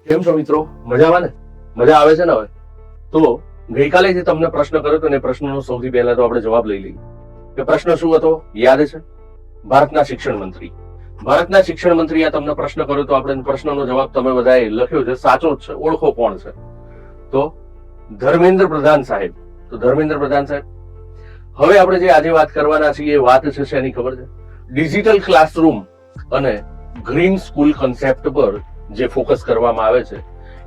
કેમ છો મિત્રો? મજામાં ને? મજા આવે છે ને? હવે તો ગઈકાલે જે તમને પ્રશ્ન કર્યો હતો ને પ્રશ્નનો સૌથી પહેલા તો આપણે જવાબ લઈ લઈએ કે પ્રશ્ન શું હતો યાદ છે? ભારતના શિક્ષણ મંત્રી. ભારતના શિક્ષણ મંત્રીએ તમને પ્રશ્ન કર્યો તો આપણે પ્રશ્નનો જવાબ તમે બધાએ લખ્યો છે, સાચો જ છે. ઓળખો કોણ છે? તો ધર્મેન્દ્ર પ્રધાન સાહેબ. તો ધર્મેન્દ્ર પ્રધાન સાહેબ. હવે આપણે જે આજે વાત કરવાના છીએ એ વાત છે શેની ખબર છે? ડિજિટલ ક્લાસરૂમ અને ગ્રીન સ્કૂલ કોન્સેપ્ટ પર જે ફોકસ કરવામાં આવે છે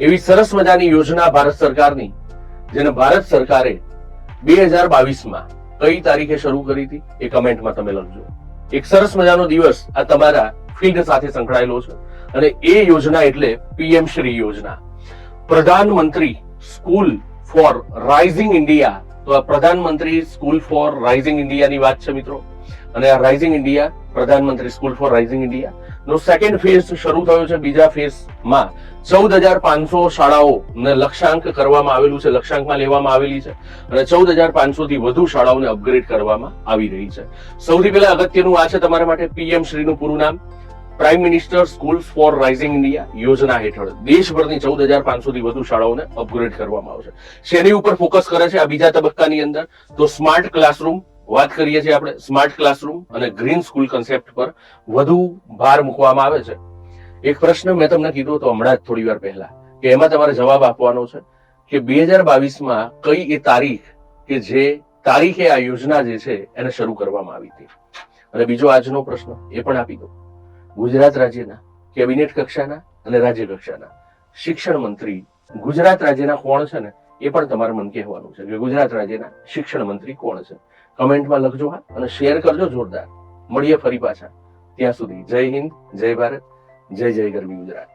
એવી સરસ મજાની યોજના ભારત સરકારની, જેને ભારત સરકારે 2022માં કઈ તારીખે શરૂ કરી હતી એ કમેન્ટમાં તમે લખજો. એક સરસ મજાનો દિવસ આ તમારા ફીલ્ડ સાથે સંકળાયેલો છે અને એ યોજના એટલે પીએમ શ્રી યોજના, પ્રધાનમંત્રી સ્કૂલ ફોર રાઇઝિંગ ઇન્ડિયા. તો આ પ્રધાનમંત્રી સ્કૂલ ફોર રાઇઝિંગ ઇન્ડિયાની વાત છે મિત્રો. અને આ રાઇઝિંગ ઇન્ડિયા, પ્રધાનમંત્રી સ્કૂલ ફોર રાઇઝિંગ ઇન્ડિયા નો સેકન્ડ ફેઝ શરૂ થયો છે. બીજા ફેઝમાં 14,500 શાળાઓને લક્ષ્યાંક કરવામાં આવેલું છે, લક્ષ્યાંકમાં લેવામાં આવેલી છે અને 14,500 થી વધુ શાળાઓને અપગ્રેડ કરવામાં આવી રહી છે. સૌથી પહેલા અગત્યનું આ છે તમારા માટે પીએમ શ્રીનું પૂરું નામ, prime minister school for rising India યોજના હેઠળ દેશભરની 14,500 થી વધુ શાળાઓને અપગ્રેડ કરવામાં આવશે. શેની ઉપર ફોકસ કરે છે આ બીજા તબક્કાની અંદર? તો સ્માર્ટ ક્લાસરૂમ, વાત કરીએ છીએ આપણે સ્માર્ટ ક્લાસરૂમ અને ગ્રીન સ્કૂલ કોન્સેપ્ટ પર વધુ ભાર મૂકવામાં આવે છે. એક પ્રશ્ન મેં તમને કીધો હતો હમણાં જ થોડી વાર પહેલા કે એમાં તમારે જવાબ આપવાનો છે કે 2022માં કઈ એ તારીખ કે જે તારીખે આ યોજના જે છે એને શરૂ કરવામાં આવી હતી. અને બીજો આજનો પ્રશ્ન એ પણ આપી દો. ગુજરાત રાજ્યના કેબિનેટ કક્ષાના અને રાજ્ય કક્ષાના શિક્ષણ મંત્રી ગુજરાત રાજ્યના કોણ છે ને એ પણ તમારે મને કહેવાનું છે કે ગુજરાત રાજ્યના શિક્ષણ મંત્રી કોણ છે. કમેન્ટમાં લખજો હા અને શેર કરજો જોરદાર. મળીએ ફરી પાછા. ત્યાં સુધી જય હિન્દ, જય ભારત, જય જય ગરવી ગુજરાત.